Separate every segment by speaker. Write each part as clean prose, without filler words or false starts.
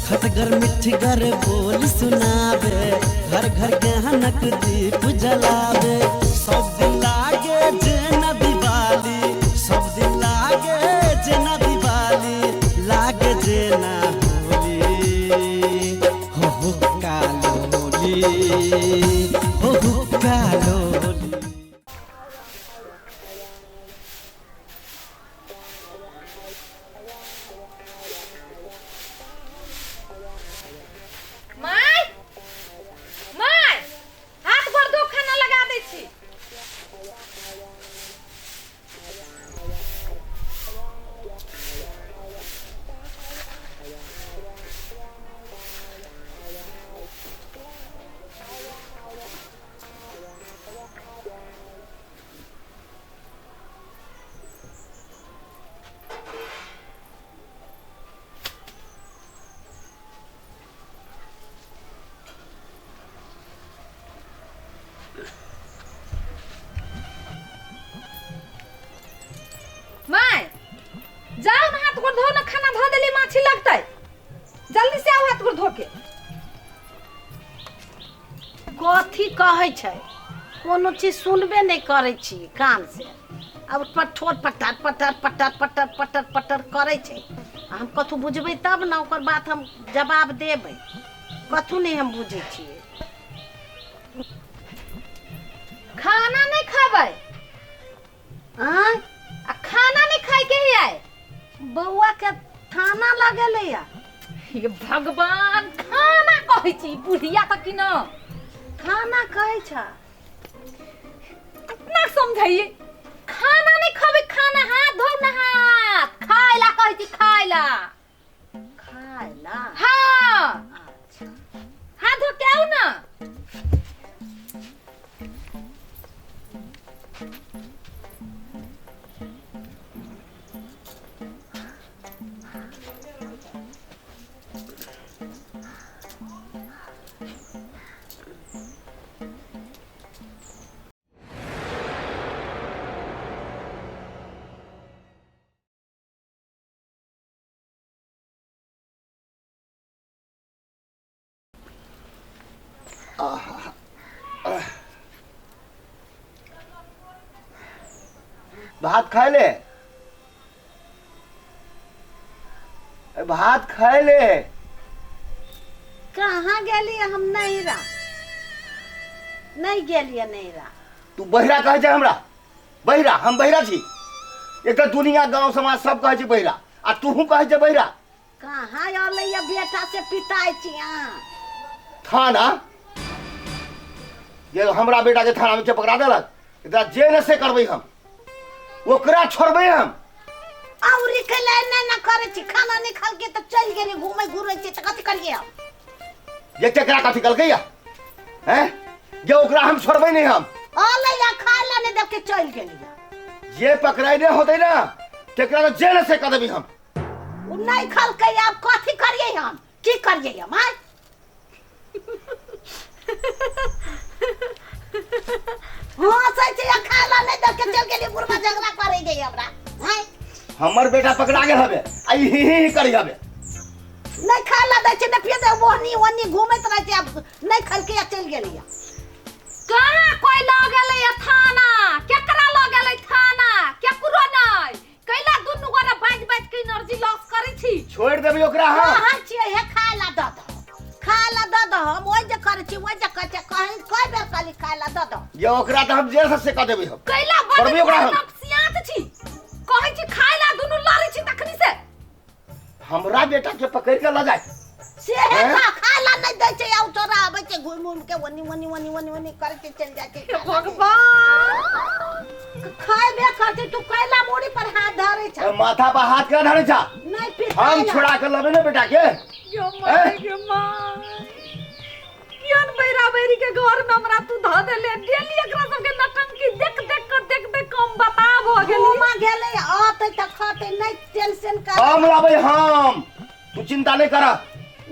Speaker 1: खटगर मिठगर बोल सुनावे, घर घर गहनक दीप जलावे। सब दिन लागे जेना दिवाली, सब दिन लागे जेना दिवाली, लागे जेना होली। हो कालोली, हो कालोली।
Speaker 2: कथी कहै छै कोनो चीज सुनबे नहीं करे छी कान से। अब पठोर पटर पटर पटर पटर पटर पटर करे छै। हम कथू बुझबै तब ना ओकर बात हम जवाब देबै। कथू नहीं हम बुझे छियै।
Speaker 3: खाना नहीं खाबै
Speaker 2: आ
Speaker 3: खाना नहीं खाए के ही आए।
Speaker 2: बउआ के थाना लगेले या।
Speaker 3: ये भगवान खाना कहै छी बुढ़िया तक कि न
Speaker 2: खाना कहै छ।
Speaker 3: इतना समझाइए खाना नहीं खावे। खाना हाथ धो ना हाथ खाइला कहै छी खाइला।
Speaker 2: खाइला
Speaker 3: हाँ
Speaker 2: अच्छा
Speaker 3: हाथ धो के आऊ ना।
Speaker 4: भात खाए ले, भात खाए ले।
Speaker 2: कहाँ गेली हम नैरा नहीं गेलिए नैरा।
Speaker 4: तू बहिरा कहे छै हमरा। बहिरा हम बहिरा छी। एक तो दुनिया गांव समाज सब कहे छै बहिरा आ तू कहे छै बहिरा।
Speaker 2: कहाँ अलै या बेटा से पिटाई छी अहाँ।
Speaker 4: थाना ये हमरा बेटा के थाना में के पकड़ा देलक। एकरा जेल से करबै हम, ओकरा छोड़बै हम।
Speaker 2: औरी के लाइन ना करे छी। खाना नहीं खा के त चल गेली घूमे घुरे छी त कथि करिए हम।
Speaker 4: ये केकरा कथि कलकै या हैं जे ओकरा हम छोड़बै नहीं हम।
Speaker 2: अलै या खाला ने देख के चल गेली।
Speaker 4: ये पकड़ाइने होतै ना तेकरा जेल से कर देबै हम।
Speaker 2: उ नहीं खल के अब कथि करिए हम। की करिए हम आय। हंसै छी या खाला नहीं देख के चल गेली बुढ़वा झगड़ा करे गई हमरा। हैं
Speaker 4: हमर बेटा पकड़ा गेल हबे आई ही करी हबे।
Speaker 2: नहीं खाला दै छै न पिए दे ओहनी ओहनी घूमत रह छै। अब नहीं खल के चल गेली।
Speaker 3: कहाँ कोई ल गेलै थाना। केकरा ल गेलै थाना केकरो नहीं। कैला दुनु गोरा बाज बाज के एनर्जी लॉस करै छी।
Speaker 4: छोड़ देबै ओकरा हम।
Speaker 2: हां छिए हे खाला द द। खाला द द हम ओइ जे करै छी ओइ जे कहे कहीं कोई बेर खाली खाला द द।
Speaker 4: ये ओकरा त हम जेल से कर देबै हम।
Speaker 3: कैला
Speaker 4: छोड़बै ओकरा हम।
Speaker 3: नफसियात छी कहै छी खाइला दुनु लड़ै छी तखनी से।
Speaker 4: हमरा बेटा के पकड़ के ल जाए
Speaker 2: से हे खाला नहीं दै छै। आउ तोरा आबै छै घुम घुम के वनी वनी वनी वनी वनी करे के चल जाए छै।
Speaker 3: भगवान
Speaker 2: खाइबे करते तू कैला मोड़ी पर हाथ धरे छ।
Speaker 4: माथा पर हाथ के धरे छ।
Speaker 2: नहीं पिटा
Speaker 4: हम छोड़ा के लबे ना बेटा के।
Speaker 3: यो माय के माय कियन बैरा बैरी के घर में हमरा तू ध देले। डेली एकरा सब के नटंकी देख देख कम बता भ गेली।
Speaker 2: ओमा गेले आते त खाते नहीं टेंशन कर।
Speaker 4: हम लाबै हम। तू चिंता नहीं कर।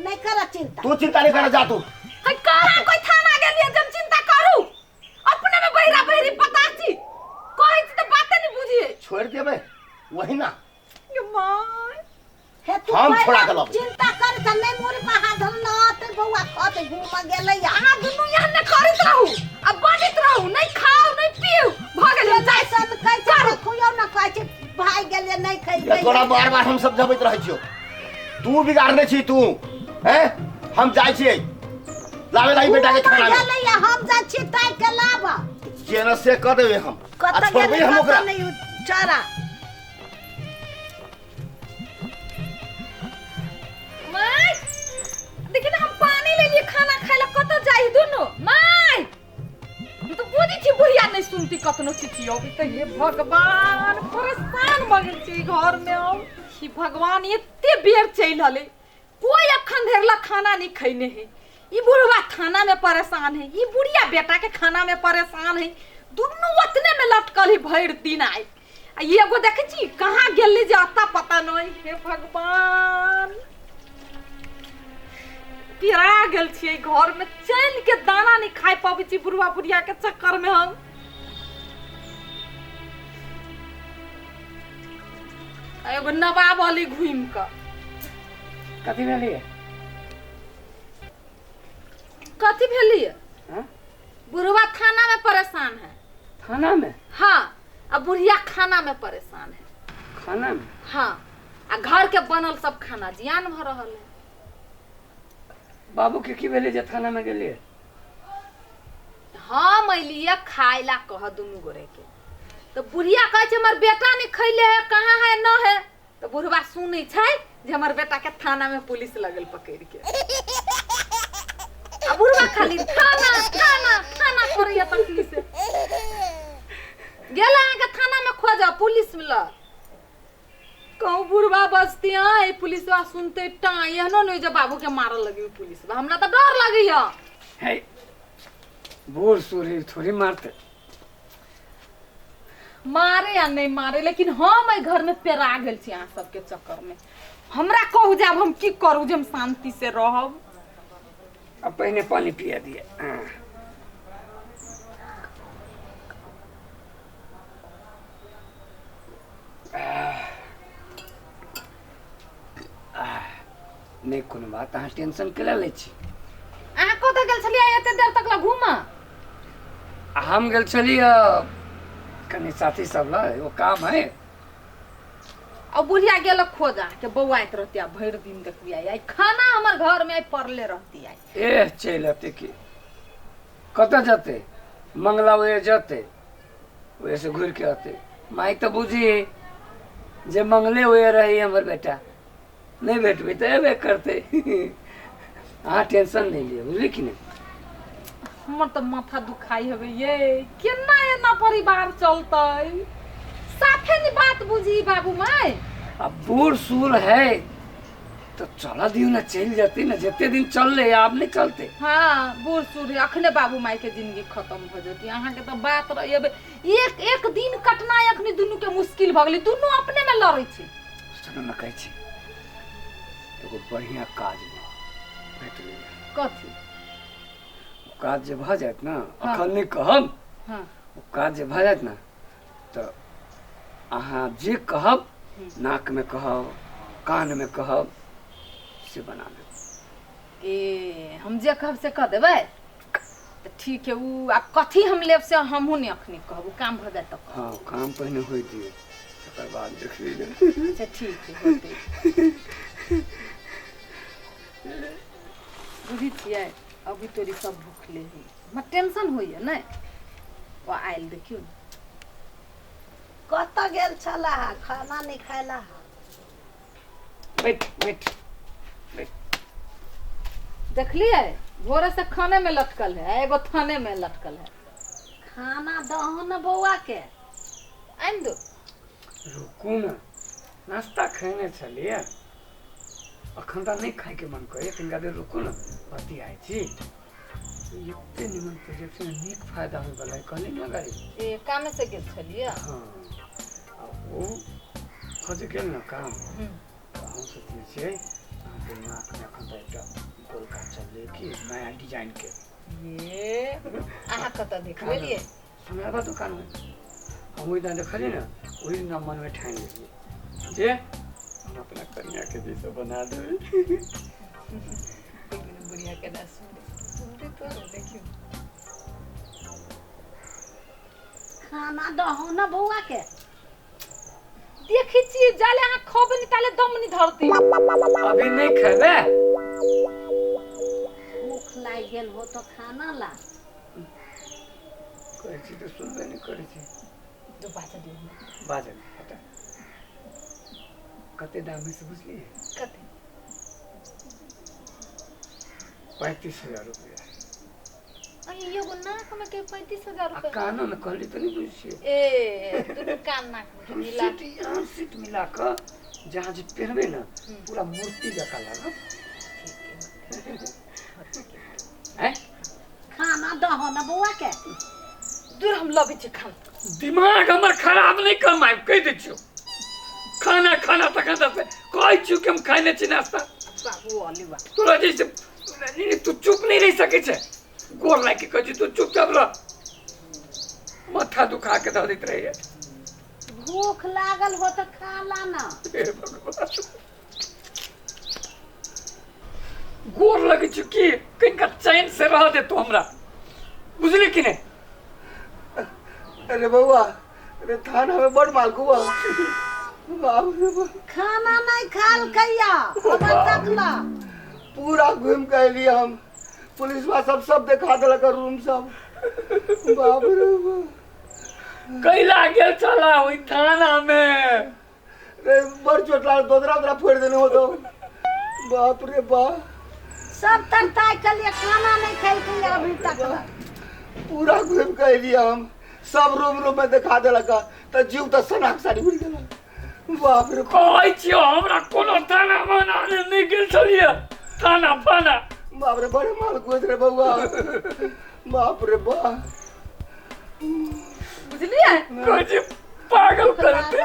Speaker 2: नहीं कर चिंता।
Speaker 4: तू चिंता नहीं कर जा तू।
Speaker 3: है कहां कोई थाना गेलिए जब चिंता करू। अपने में बैरा बैरी पता छी कहै छी त बात नहीं बुझिए।
Speaker 4: छोड़ देबै वही ना।
Speaker 3: यो माय
Speaker 2: हे तू
Speaker 4: हम छोड़ा के लबे।
Speaker 2: चिंता कर त नहीं मोरी बउआ खत घूम गेलै
Speaker 3: अहाँ दुनू यहाँ ने करैत रहू अब बनैत रहू नहीं खाओ नहीं पियो भ गेलै
Speaker 2: जाय सब कहै छै खुयो न कहै छै भाई गेलै नहीं खै
Speaker 4: तोरा बार बार हम सब जबैत रहै छियो तू बिगाड़ने छी तू हैं हम जाइ छियै लावे लाई बेटा के खाना में
Speaker 2: गेलै हम जा छी तै के लाब
Speaker 4: जेना से क देबे हम
Speaker 2: कत
Speaker 4: छोड़बै हम ओकरा
Speaker 2: नहीं चारा
Speaker 3: माय देखिन हम पानी ले लिए खाना खाइला कत जाई दुनू माय हम तो बुझी छी बुढ़िया नहीं सुनती कतनो चिठी अभी तो ये भगवान परेशान भ गेल छी घर में हम कि भगवान एते बेर चल हले कोई अखन धरला खाना नहीं खैने है ई बुढ़वा थाना में परेशान है ई बुढ़िया बेटा के खाना में परेशान है दुनू ओतने में लटकल है भर दिन आए आ एगो देखे छी कहां गेले जे अता पता नहीं हे भगवान पिरा गेल छियै घर में चैन के दाना नहीं खाइ पाबै छी बुढ़वा बुढ़िया के चक्कर में हम एगो नवाब वाली घूम क
Speaker 5: कथी भेलिए
Speaker 3: कथी भेलिए
Speaker 5: हाँ?
Speaker 3: बुढ़वा थाना में परेशान है
Speaker 5: खाना में
Speaker 3: हाँ अब बुढ़िया खाना में परेशान है
Speaker 5: खाना में
Speaker 3: हाँ आ घर के बनल सब खाना जियान भ रहल है
Speaker 5: बाबू के की भेले जे थाना में गेलिए
Speaker 3: हम अलिए खाए ला कह दुनू गोरे के तो बुढ़िया कहे छै हमर बेटा नहीं खैले है कहाँ है न है तो बुढ़वा सुनै छै जे हमर बेटा के थाना में पुलिस लगल पकड़ के आ बुढ़वा खाली थाना थाना थाना करैया तकली से गेला के थाना में खोजा पुलिस में ल कहूँ बुढ़वा बचती है पुलिसवा सुनते टाई एहनो नहीं जे बाबू के मारल लगी पुलिसवा हमरा तो डर लगी
Speaker 5: है बूढ़ सूरी थोड़ी मारते
Speaker 3: मारे या नहीं मारे लेकिन हम ए घर में पेरा गेल छी अहाँ सबके चक्कर में हमरा कहू जाब हम की करू जे हम शांति से रहब
Speaker 5: अब पहले पानी पिया दिए नहीं कोनो बात अहाँ टेंशन केला ले छी
Speaker 3: अहाँ कतऽ गेल छलियै एते देर तक ला घूमा
Speaker 5: हम गेल छलिए कनी साथी सब ला एगो काम है
Speaker 3: अब बुढ़िया गेल खोजा के बौआइत रहती आ भर दिन देखबिया आई खाना हमर घर में आई पड़ले रहती आई
Speaker 5: ए चल अते की कत जाते मंगला वे जाते वैसे घूर के आते माई तो बुझी जे मंगले हुए रही हमर बेटा नहीं भेटबे तो एबे करते हाँ टेंशन नहीं लिए बुझली कि नहीं
Speaker 3: हमर तो माथा दुखाई हवे ये केना एना परिवार चलतै साफे नहीं बात बुझी बाबू माई
Speaker 5: अब बूढ़ सूर है तो चला दियो ना चल जाती ना जितने दिन चल रहे आप नहीं चलते
Speaker 3: हाँ बूढ़ सूढ़ अखने बाबू माई के जिंदगी खत्म हो जाती अहाँ के तो बात रही एक एक दिन कटना अखनी दुनू के मुश्किल भ गेली दुनू अपने में लड़ै छी
Speaker 5: सुनो ना कहै छी एगो बढ़िया काज भेट गेल
Speaker 3: कथी
Speaker 5: काज जे भ जात ना अखन नहीं कहब
Speaker 3: हाँ
Speaker 5: वो काज जे भ जात ना तो अहाँ जे कहब नाक में कहब कान में कहब से बना देब
Speaker 3: ए हम जे कहब से कह देबै तो ठीक है उ आ कथी हम लेब से हमहू नहीं अखनी कहब काम भ जाए तो
Speaker 5: हाँ काम पहले हो दिए तकर बाद देख लीजिए
Speaker 3: अच्छा ठीक है होतै बुझी छियै अभी तोरी सब भूखले है हमरा टेंशन होइए नै वो आइल देखियो न
Speaker 2: कत गेल छला खाना नहीं खाइला
Speaker 5: बैठ बैठ
Speaker 3: देखलिए भोरे से खाने में लटकल है एगो थाने में लटकल है
Speaker 2: खाना दहो न बउआ के
Speaker 3: आइन दो
Speaker 5: रुकू ना नाश्ता खाने चलिए अखन तो नहीं खाए के मन करे तनिका देर रुकू ना पति आए छी एते निमन प्रोजेक्ट से नीक फायदा होय वाला है कहली ना गाड़ी
Speaker 3: ए कामे से गेल छलिए
Speaker 5: हाँ अब वो फज गेल ना काम तो हम सोचने छियै अहाँके नाक में अखन तो एकटा गोलका चलले कि नया डिजाइन के
Speaker 3: ये अहाँ कत देखलिए
Speaker 5: सुनाबा दुकान में हम वही दिन देखलिए ना वही दिन मन में ठान लेलिए जे हम अपना कन्या के जैसे बना देवे
Speaker 3: बुढ़िया के ना
Speaker 2: खाना दहो ना बउआ के।
Speaker 3: देखी छी जाले अहाँ खबे नहीं ताले दम नहीं धरती।
Speaker 5: अभी नहीं खेबे
Speaker 2: भूख लाग गेल हो तो खाना ला।
Speaker 5: कहै छी तो सुनबे नहीं करै छी।
Speaker 3: जो बाजा दियो
Speaker 5: बाजल हटा कते दाम है से बुझलिए
Speaker 3: कते
Speaker 5: 35,000 रुपया
Speaker 3: अरे ये गो नाक में के 35,000 रुपए
Speaker 5: कानों में कहली तो नहीं बुझिए
Speaker 3: ए दुनु कान नाक में मिला
Speaker 5: सीट मिला कर जहाँ जे पहनबे ना पूरा मूर्ति जका लागत हैं
Speaker 2: खाना दहो ना बउआ के।
Speaker 3: दूर हम लबे छी खान
Speaker 5: दिमाग हमर खराब नहीं कर माय कह दे छियो खाना खाना तक से कहै छियो कि हम खाइ नहीं छी नाश्ता
Speaker 3: बाबू वाली बा
Speaker 5: तोरा जैसे नहीं तू चुप नहीं रह सके छे गोर लाग के कहै छी तू चुपचाप रह माथा दुखा के धर दैत रहे
Speaker 2: भूख लागल हो तो खा ला ना।
Speaker 5: हे भगवान गोर लगे छी कि कहीं चैन से रह दे तो हमरा बुझली कि नहीं
Speaker 4: अरे बउआ अरे थाना में बड़ माल को बाप रे बाप
Speaker 2: खाना नहीं खाल कैया अब तक ला।
Speaker 4: पूरा घूम के लिए हम पुलिस बा सब देखा देलक रूम सब बाप रे बाप
Speaker 5: कैला गेल चला हुई थाना में
Speaker 4: रे बड़ चोट लाग दोदरा फोड़ देने हो तो बाप रे बाप
Speaker 2: सब तरताई के लिए खाना नहीं खाल कैया अभी तक ला।
Speaker 4: पूरा घूम के लिए हम सब रूम में देखा देलक तो जीव तो सनाक साड़ी उड़ गेल बाप रे
Speaker 5: कहै छियो हमरा कोनो थाना माना नहीं गेल छलिए थाना पाना
Speaker 4: बाप रे बड़े माल को रे बउआ बाप रे बाप
Speaker 3: बुझलिए
Speaker 5: कहै छी पागल करते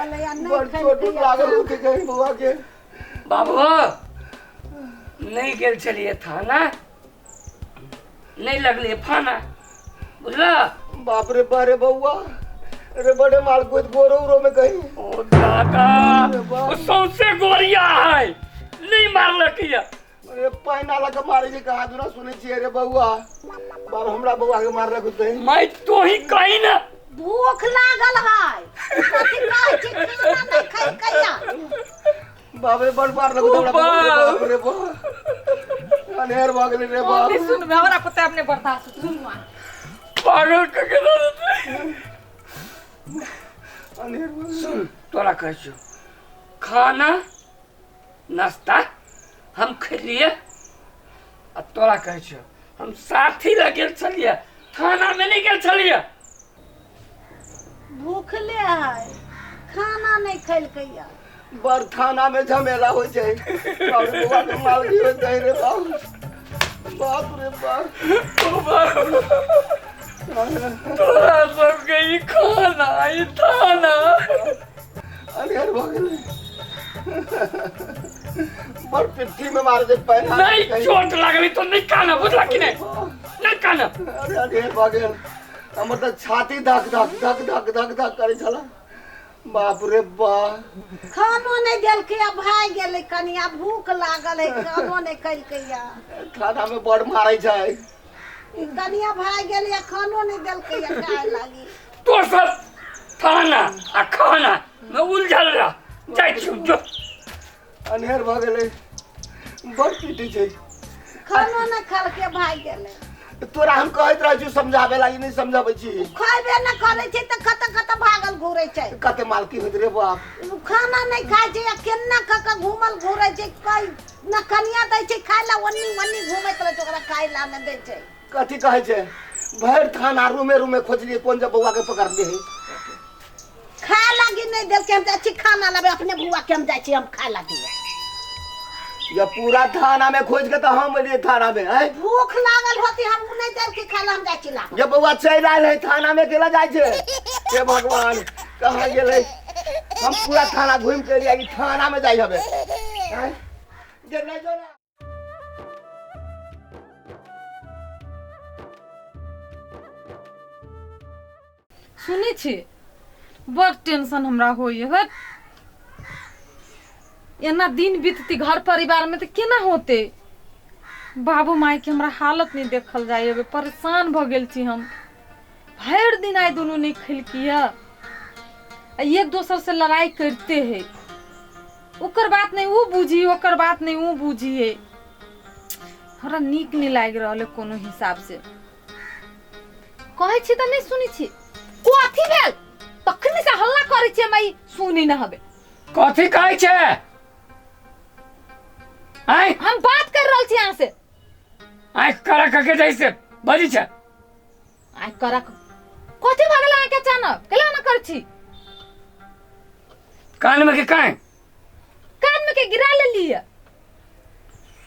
Speaker 4: बड़ चोट लागल हो के गई बउआ के
Speaker 5: बाबू नहीं गेल छलिए थाना नहीं लगलिए फाना बुझला
Speaker 4: बाप रे बारे बउआ अरे बड़े माल को गोरो में गई
Speaker 5: ओ दादा वो सौंसे गोरिया है नहीं मारलक या
Speaker 4: अरे पैना लगा मारे जी कहा दुना सुने छी रे बउआ बाप हमरा बउआ के मार रखो तई
Speaker 5: मैं तो ही कहीं ना
Speaker 2: भूख लागल है कथि कहै छी खाना नहीं खाल कैया।
Speaker 4: बाप रे बड़ मार लगो हमरा बाप रे बाप अनहेर भाग रे बाप
Speaker 3: अभी सुन में हमरा पता अपने बर्दाश्त सुन मान
Speaker 5: पागल करके
Speaker 4: अनहेर भाग
Speaker 5: सुन तोरा कहै छियो खाना नाश्ता हम खेलिए आ तोरा कहै छियो हम साथी लग गेल छलिए थाना में नहीं गेल छलिए
Speaker 2: भूखले है खाना नहीं खाल कैया।
Speaker 4: बर थाना में झमेला हो जाए बाप रे बउआ के माल की हो जाए रे बाप बाप रे बाप
Speaker 5: तोरा सबके ई खाना ई थाना
Speaker 4: अनहेर भाग रे बड़ पिट्ठी में मार दे पैना
Speaker 5: नहीं चोट लगली तो नहीं खाना बुझला कि नहीं नहीं खाना
Speaker 4: अरे अनहेर भाग गेल हमर तो छाती धक धक धक धक धक धक करे छला बाप रे बाप
Speaker 2: खानो नहीं देल कैया भाई गेले कनिया भूख लागल है खानो नहीं खाल कैया।
Speaker 4: थाना में बड़ मारै छै
Speaker 2: कनिया भाई गेले खानो नहीं देल कैया खाए लागी।
Speaker 5: तो सब थाना आ खाना में उलझल रह जाय छी जो
Speaker 4: अनहेर भऽ गेलै बड़ पीटी छै
Speaker 2: खानो नहीं खाल के भाई गेले
Speaker 4: तोरा हम कहैत रहै छी समझाबे लागी नहीं समझाबै छी
Speaker 2: खाबे न करे छै त कत कत भागल घुरे छै
Speaker 4: कते मालकी होइत रे बाप
Speaker 2: खाना नहीं खाय छै या केन्ना क घूमल घुरे छै कई न कनिया दै छै खाय ला वन्नी वन्नी घुमैत रहे छै ओकरा खाय ला न दै छै।
Speaker 4: कथी कहै छै भरि थाना रूमे खोजलिए कोन जब बौआ के पकड़ले है
Speaker 2: खाय लागी नहीं देल के हम जाइ छी खाना लेबे अपने बुआ के हम जाइ छी हम खाय लागी
Speaker 4: या पूरा थाना में खोज के तो हम एलिए थाना में है
Speaker 2: भूख लागल होती हम नहीं देल के खाय ला हम जाइ छी ला
Speaker 4: ये बौआ चल आयल है थाना में केला जाय छै हे भगवान कहाँ गेलै हम पूरा थाना घूम के एलिए ई थाना में जाय हबे हैं जे नहीं जो ना
Speaker 3: सुनी छी बड़ टेंशन हमरा होइए हट एना दिन बीतती घर परिवार में तो केना होते बाबू माई के हमरा हालत नहीं देखल जाए, अबे परेशान भ गेल छी हम। भर दिन आए दोनों नहीं खिलकिया, एक दोसर से लड़ाई करते है। ओकर बात नहीं वो बुझी, ओकर बात नहीं वो बुझी है। हमरा नीक नहीं लाग रहल कोनो हिसाब से। कहै छी त नहीं सुनी छी। कथी भेल? तखनी से हल्ला करै छी, मैं सुनी न हबे।
Speaker 5: कथी कहै छे? आय
Speaker 3: हम बात कर रहल छी यहाँ से।
Speaker 5: आय करा कके जैसे बजी छे।
Speaker 3: आय करा कथी भगला आके अचानक केला न कर छी?
Speaker 5: कान में के कान
Speaker 3: कान में के गिरा ले लिए।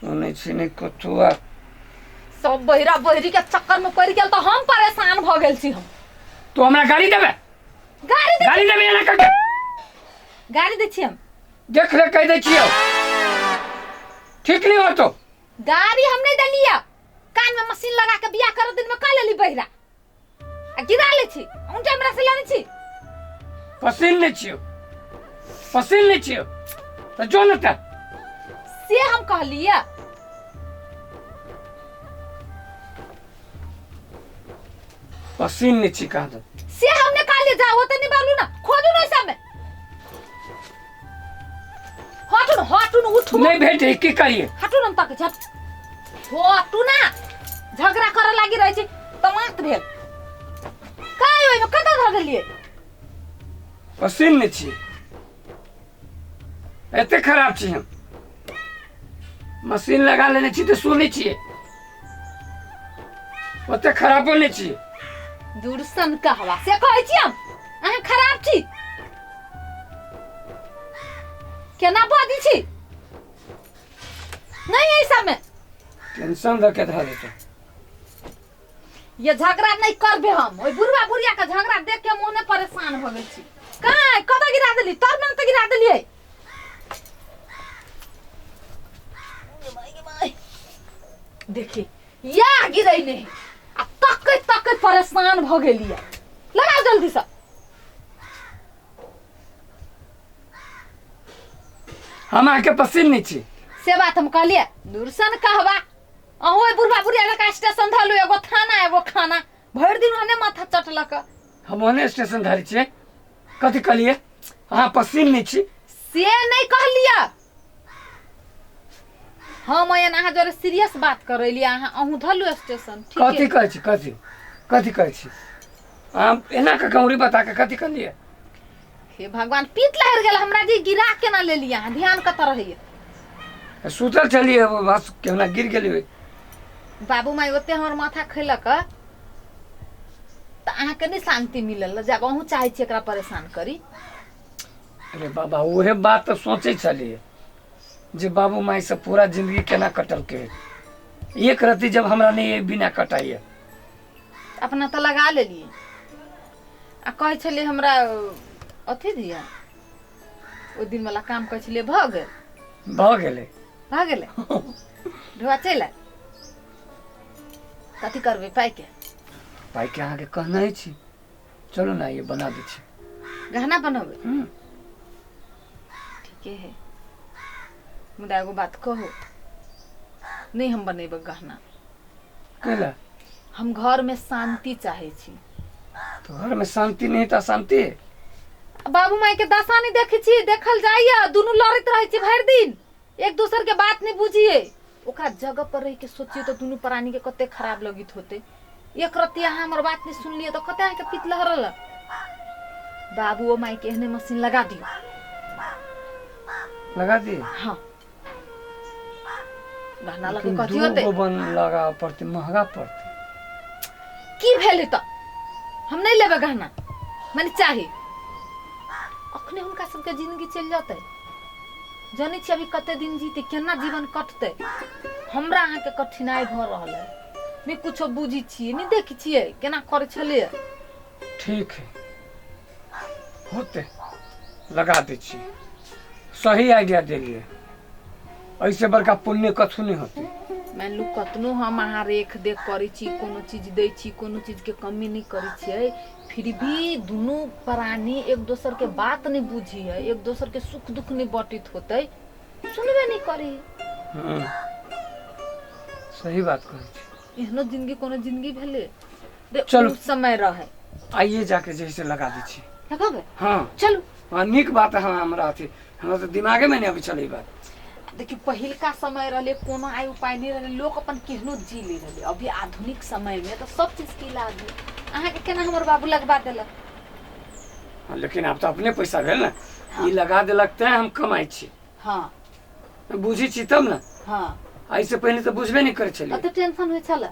Speaker 5: सुनै छी नहीं कथुआ।
Speaker 3: सब बहिरा बहिरी के चक्कर में पड़ गेल त हम परेशान भ गेल छी। हम
Speaker 5: तू हमरा गाड़ी देबे? गाड़ी देबे या ना कके?
Speaker 3: गाड़ी दे छी हम।
Speaker 5: देख ले कह दे छियो, ठीक नहीं हो तो।
Speaker 3: गाड़ी हम नहीं दलिया। कान में मशीन लगा के बियाह कर दिन में का लेली बहिरा आ गिरा ले छी। उन हमरा से लेने छी।
Speaker 5: पसीन नहीं छियो, पसीन नहीं छियो तो जो न था
Speaker 3: से हम कहलिया।
Speaker 5: पसीन नहीं छी कहा दो
Speaker 3: से हमने कहा ले जाओ तो नहीं बालू ना खोदू ना सब में। हटू न उठू
Speaker 5: नहीं भेटे की करिए?
Speaker 3: हटू न तक झट हटू ना। झगड़ा करे लागी रही छी तमात भेल। काय होय कत ध गेलिए?
Speaker 5: पसीन नहीं छी, एते खराब छी हम। मशीन लगा लेने छी तो सुनै छिए, ओते खराबो नहीं छी।
Speaker 3: दूरसन कहवा से कहै छी हम अहाँ खराब छी? केना बाजी छी? नहीं ऐसा में
Speaker 5: टेंशन रखे धर देते।
Speaker 3: ये झगड़ा नहीं करबे हम। ओई बुढ़वा बुढ़िया का झगड़ा देख के मोने परेशान भ गेल छी। काय कत गिरा देली? तोर मन त गिरा देलिए। देखी या गिरै नहीं आ तक परेशान भ गेलिए। लगाओ जल्दी से।
Speaker 5: हम आके पसीन नहीं छी।
Speaker 3: से बात हम कहलिए दूरसन कहवा। अहो बुढ़वा बुढ़िया लगा स्टेशन धलु एगो थाना एगो खाना भर दिन होने माथा चटलक।
Speaker 5: हम ओने स्टेशन धारी छिए। कथी कहलिए? हाँ पसीन नहीं छी
Speaker 3: से नहीं कहलिया। हम एन अहाँ जरे सीरियस बात करैली। अहाँ अहू धलु स्टेशन ठीक
Speaker 5: कथी
Speaker 3: है?
Speaker 5: कहै छी? कथी कहै छी? हम एना के गौरी बता के कथी कहलिए?
Speaker 3: हे भगवान पीत लहर गेल हमरा जी। गिरा के ना लेलिए अहाँ, ध्यान कत रहिए।
Speaker 5: सुतल चलिए बस केना गिर गेली।
Speaker 3: बाबू माई ओते हमर माथा खैलक त अहाँ के नहीं शांति मिलल जब अहू चाहे छी एकरा परेशान करी।
Speaker 5: अरे बाबा वही बात तो सोचे चलिए जे बाबू माई से पूरा जिंदगी केना कटल के। एक रति जब हमरा नहीं बिना कटाइए
Speaker 3: अपना तो लगा लेलिए आ कहे छलिए हमरा अथी दिया ओ दिन वाला काम कहे छलिए भ गेल ढुआ चल कथी करबे पाई के
Speaker 5: अहाँ के कहना ही छी। चलो ना ये बना दी छी।
Speaker 3: गहना बनबे ठीक है। मुदा एगो बात कहो नहीं हम बनेबे गहना।
Speaker 5: केला?
Speaker 3: हम घर में शांति चाहे छी।
Speaker 5: तो घर में शांति नहीं तो अशांति।
Speaker 3: बाबू माई के दशा नहीं देखी छी, देखल जाइए दोनों लड़त रहे छी भर दिन। एक दूसर के बात नहीं बुझिए। ओकरा जगह पर रह के सोचिए तो दोनों प्राणी के कते खराब लगित होते। एक रति अहाँ हमर बात नहीं सुन लिए तो कते अहाँ के पित लहरल। बाबू ओ माई के एहने मशीन लगा दियो।
Speaker 5: लगा दिए?
Speaker 3: हाँ गहना लगे कथी होते?
Speaker 5: बन लगा पड़ते, महंगा पड़ते।
Speaker 3: की भेले तो हम नहीं लेबे गहना। मैंने चाहे अखने हुनका सबके जिंदगी चल जाते। जाने छी अभी कते दिन जीते, केना जीवन कटते। हमरा अहाँ के कठिनाई भ रहल है। नहीं कुछो बुझी छिए, नहीं देखी छिए केना करे छलिए।
Speaker 5: ठीक है होते लगा दे छी। सही आइडिया दिलिए। ऐसे बड़का पुण्य कथू नहीं होती।
Speaker 3: मान लू कतनो हम अहाँ रेख देख करै छी, कोनो चीज दै छी, कोनो चीज के कमी नहीं करै छियै, फिर भी दोनों प्राणी एक दोसर के बात नहीं बुझी है, एक दोसर के सुख दुख नहीं बटित होते, सुनबे नहीं करी।
Speaker 5: सही बात कहै छी।
Speaker 3: एहनो जिंदगी कोनो जिंदगी भेले रे
Speaker 5: चलू।
Speaker 3: उ समय रहे
Speaker 5: आइए जाके जैसे लगा दी छी।
Speaker 3: लगाबे
Speaker 5: हाँ
Speaker 3: चलू।
Speaker 5: हाँ नीक बात है हमरा अथी हमरा तो दिमागे में नहीं अभी चले बात।
Speaker 3: देखियो पहिलका समय रहले कोनो आय उपाय नहीं रहले लोग अपन केहनो जी ले रहले। अभी आधुनिक समय में तो सब चीज के इलाज है। अहाँ के केना हमर बाबू लगवा देलक।
Speaker 5: हाँ, लेकिन आप तो अपने पैसा भेल ना। ये लगा देलक तैं हम कमाई छी।
Speaker 3: हाँ
Speaker 5: बुझी छी तब ना।
Speaker 3: हाँ
Speaker 5: ऐसे पहले तो बुझबे नहीं करे चलिए।
Speaker 3: अत टेंशन होय छला।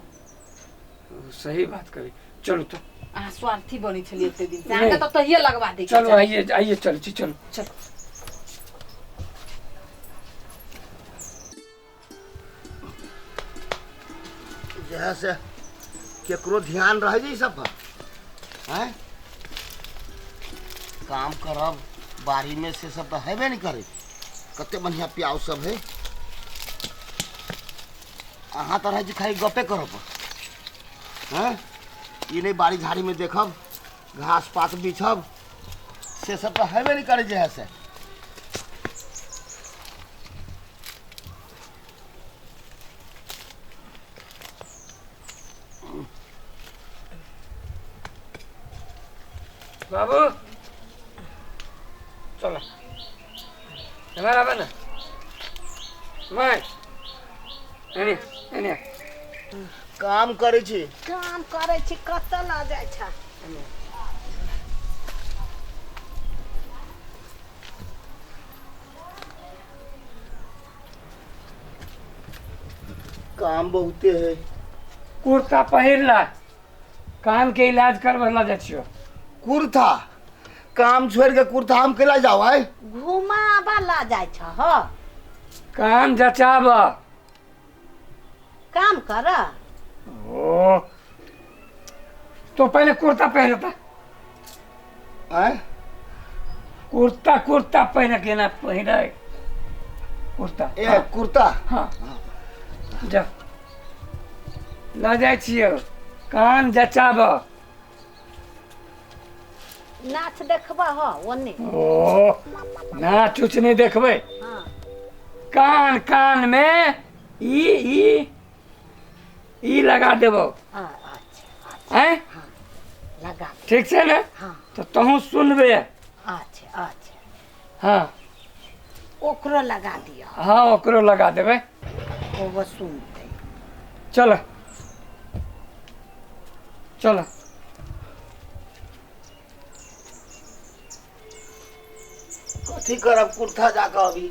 Speaker 5: सही बात करी। चलो तो
Speaker 3: अहाँ स्वार्थी बनी छलिए एते दिन से।
Speaker 5: नहीं।
Speaker 3: अहाँ तो ये लगवा दे।
Speaker 5: चलो आइए आइए चलो छी चलो।
Speaker 3: चलो
Speaker 4: जहाँ से केकरो ध्यान रह जाई सब पर हैं काम करब बारी में से सब तो हेबे नहीं करे। कते बढ़िया प्याव सब है। अहाँ तो रह जी खाली गपे करब हैं ये नहीं बाड़ी झाड़ी में देखब घास पात बिछब से सब तो हेबे नहीं करे। जहाँ से
Speaker 5: बाबू चलो हमारा बना मैं एने एने
Speaker 4: काम करे छी।
Speaker 2: काम करे छी कतऽ लऽ जाइ छ।
Speaker 4: काम बहुते है।
Speaker 5: कुर्ता पहिरला कान के इलाज करवला जा छियो।
Speaker 4: कुर्ता काम छोड़ के कुर्ता हम केला जाओ है।
Speaker 2: घुमाबा लऽ जाइ छ। ह
Speaker 5: कान जचाब।
Speaker 2: काम कर।
Speaker 5: ओ तो पहले कुर्ता पहनता।
Speaker 4: हैं
Speaker 5: कुर्ता कुर्ता पहन के ना पहिरे कुर्ता।
Speaker 4: ए कुर्ता
Speaker 5: हाँ जा ला जाइ छियो कान जचाब।
Speaker 2: नाच देखबा ह ओने।
Speaker 5: ओ नाच उच नहीं देखबे।
Speaker 2: हाँ
Speaker 5: कान कान में ई लगा देबो।
Speaker 2: अच्छा
Speaker 5: हैं
Speaker 2: लगा दे।
Speaker 5: ठीक से ना
Speaker 2: हाँ
Speaker 5: तो तहू सुनबे।
Speaker 2: अच्छा अच्छा
Speaker 5: हाँ
Speaker 2: ओकरो लगा दिया।
Speaker 5: हाँ ओकरो लगा देबे।
Speaker 2: वो सुनते।
Speaker 5: चलो चलो
Speaker 4: कथी करब कुर्ता जाकर अभी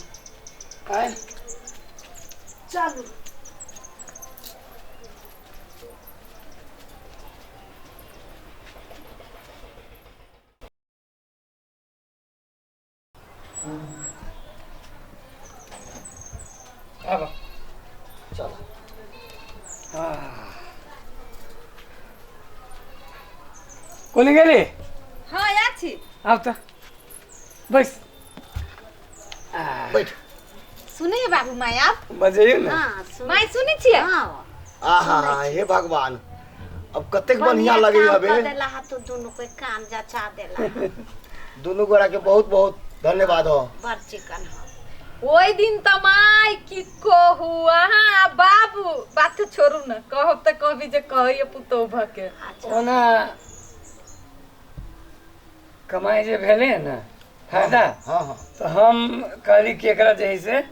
Speaker 4: हैं
Speaker 2: चलू
Speaker 5: अब
Speaker 4: चल
Speaker 5: कोनी गेली
Speaker 3: हाँ याद छी।
Speaker 5: अब तो बस
Speaker 4: बैठ।
Speaker 3: सुनिए बाबू माय आप।
Speaker 5: बजाइयो ना।
Speaker 2: हाँ सुन।
Speaker 3: माय सुनी छिए।
Speaker 2: हाँ
Speaker 4: आहा हे भगवान अब कतेक बढ़िया लगे हबे।
Speaker 2: देला तो दोनों को काम जचा देला।
Speaker 4: दोनों गोरा के बहुत बहुत धन्यवाद हो।
Speaker 2: बड़ चिकन हो।
Speaker 3: ओई दिन त माय की कहू अहाँ बाबू बात छोड़ू न कहब त कहबी जे कहिए पुतौ भके।
Speaker 2: अच्छा
Speaker 5: ओना कमाई जे भेले ना फायदा
Speaker 4: हाँ हाँ
Speaker 5: तो हम कहली कि एकरा जैसे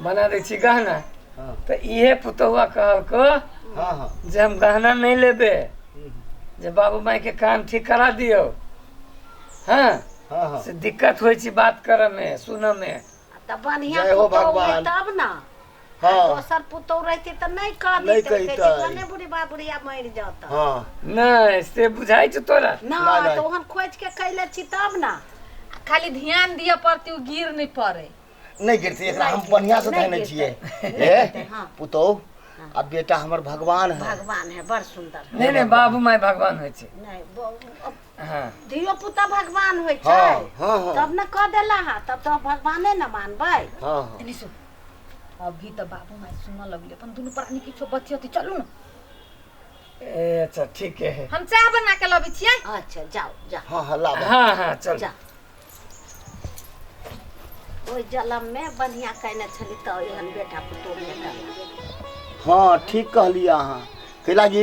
Speaker 5: बना दै छी गहना।
Speaker 4: हाँ
Speaker 5: तो इहे पुतहुआ कहल को
Speaker 4: हाँ हाँ
Speaker 5: जे हम गहना नहीं लेबे जे बाबू माई के कान ठीक करा दियो। हाँ
Speaker 4: हाँ हाँ
Speaker 5: से दिक्कत होई छी बात करे में सुने में।
Speaker 2: त बढ़िया
Speaker 4: जय हो
Speaker 2: पुतौ
Speaker 4: भगवान।
Speaker 2: होय तब ना।
Speaker 4: हाँ
Speaker 2: दोसर पुतौ रहते त नहीं कह
Speaker 4: नहीं
Speaker 2: देते
Speaker 4: कहितै।
Speaker 2: कि कने बुढ़ी बाबुड़िया मर जात।
Speaker 4: हाँ
Speaker 5: नहीं से बुझाई छ तोरा।
Speaker 2: ना
Speaker 4: नहीं।
Speaker 2: तो ओहन खोज के कैले छी तब ना।
Speaker 3: खाली ध्यान दिए पड़ती उ गिर नहीं पड़े।
Speaker 4: नहीं गिरती एकरा हम बढ़िया से
Speaker 2: नहीं
Speaker 4: धने
Speaker 2: गिरते।
Speaker 4: छिए। ए
Speaker 2: हाँ।
Speaker 4: पुतो अब बेटा हमर भगवान है।
Speaker 2: भगवान है बड़ सुंदर है।
Speaker 5: नहीं नहीं बाबू माई भगवान होय छै।
Speaker 2: नहीं
Speaker 5: हाँ
Speaker 2: धियो पुता भगवान होय छै।
Speaker 4: हाँ हाँ हाँ
Speaker 2: तब न कह देला हा तब तो भगवाने न मानबै।
Speaker 4: हाँ हाँ
Speaker 3: नहीं सुन अभी त बाबू माय सुन लगले अपन दुनु प्राणी किछो बचियती चलू न।
Speaker 5: ए अच्छा ठीक है।
Speaker 3: हम चाय बना के लबी छियै।
Speaker 2: अच्छा जाओ जा
Speaker 4: हाँ हाँ लाभ
Speaker 5: हाँ हाँ चल
Speaker 2: जा। ओइ जलम में बढ़िया कहने छली त एहन बेटा पुतौ भेटल।
Speaker 4: हाँ ठीक कहलिए अहाँ कैला जी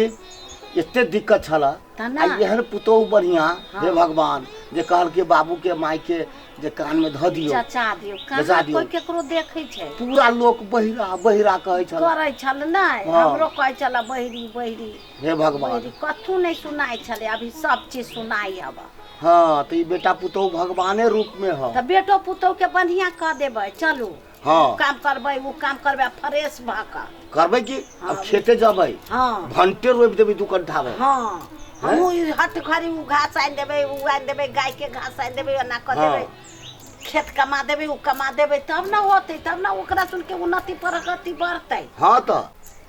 Speaker 4: एते दिक्कत छला
Speaker 2: तना।
Speaker 4: आ एहन पुतोह बढ़िया
Speaker 2: हाँ।
Speaker 4: हे भगवान जे कहल के बाबू के माई के जे कान में ध दियो
Speaker 2: चचा दियो
Speaker 4: बचा
Speaker 2: कहाँ
Speaker 4: दियो।
Speaker 2: कोई केकरो देखै छै
Speaker 4: पूरा लोक बहिरा बहिरा कहै छला
Speaker 2: करै छल नहि
Speaker 4: हाँ।
Speaker 2: हमरो कहै छल बहिरी बहिरी
Speaker 4: हे भगवान
Speaker 2: बहिरी कथू नहीं सुनाई छले अभी सब चीज सुनाई अब
Speaker 4: हाँ तो ई बेटा पुतोह भगवाने रूप में है
Speaker 2: त बेटो पुतोह के बढ़िया कह देबै चलू
Speaker 4: हाँ।
Speaker 2: ऊ काम करबै ऊ काम करबै फ्रेश भ क
Speaker 4: करबै की
Speaker 2: हाँ।
Speaker 4: अब खेते जबै
Speaker 2: हाँ
Speaker 4: भंटे रोप देबै 2 कट्ठा में
Speaker 2: हाँ हमहू हट खरी ऊ घास आनि देबै ऊ आनि देबै गाय के घास आनि देबै एना कऽ
Speaker 4: हाँ।
Speaker 2: देबै खेत कमा देबै ऊ कमा देबै तब न होतै तब न ओकरा सुन के उन्नति प्रगति बढ़तै
Speaker 4: हाँ तो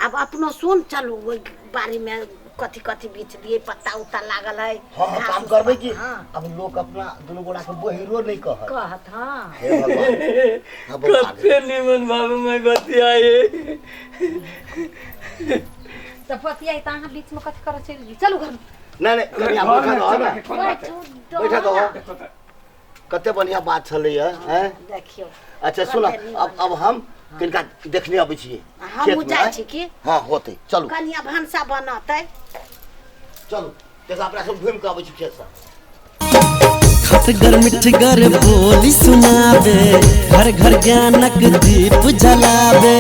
Speaker 2: अब अपनो सुन चलू ओइ बारी में कथी कथी बीच दिए पत्ता उत्ता लागल है
Speaker 4: हाँ
Speaker 2: घास
Speaker 4: काम
Speaker 2: उस
Speaker 4: करबै
Speaker 2: पर-
Speaker 4: की
Speaker 2: हाँ
Speaker 4: अब लोग अपना दुनू गोड़ा के बहिरो नहीं कहत
Speaker 2: कहत हाँ
Speaker 4: हे भगवान अब आगे।
Speaker 5: कते निमन बाबू मैं बतियाए
Speaker 3: तो पतिया त अहाँ बीच में कथी कर चली चलू घर
Speaker 4: नहीं नहीं कनिया बैठा रहो ना बैठा
Speaker 2: बैठू
Speaker 4: रहो कते बढ़िया बात छलै हैं
Speaker 2: देखियो
Speaker 4: अच्छा सुन अब हम किनका देखने आबै छियै
Speaker 2: हमहू जाइ छी की
Speaker 4: हाँ होते चलू
Speaker 2: कनिया भनसा बनतै
Speaker 4: चलू देखा अपना सब घूम के आबै छी खेत से
Speaker 1: खटगर मिठगर बोली सुनावे घर घर ज्ञानक दीप जलावे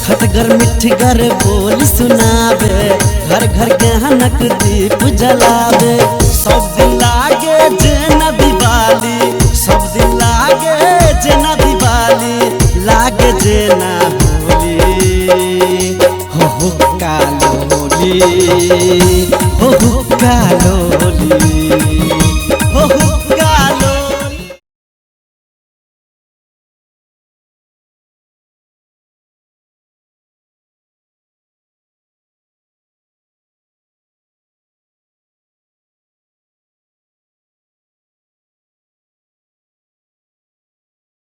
Speaker 1: खटगर मिठगर बोली सुनावे घर घर ज्ञानक दीप जलावे सब दिन लागे जेना दिवाली सब दिन लागे जेना दिवाली लागे जेना होली हो कालोली हो कालोली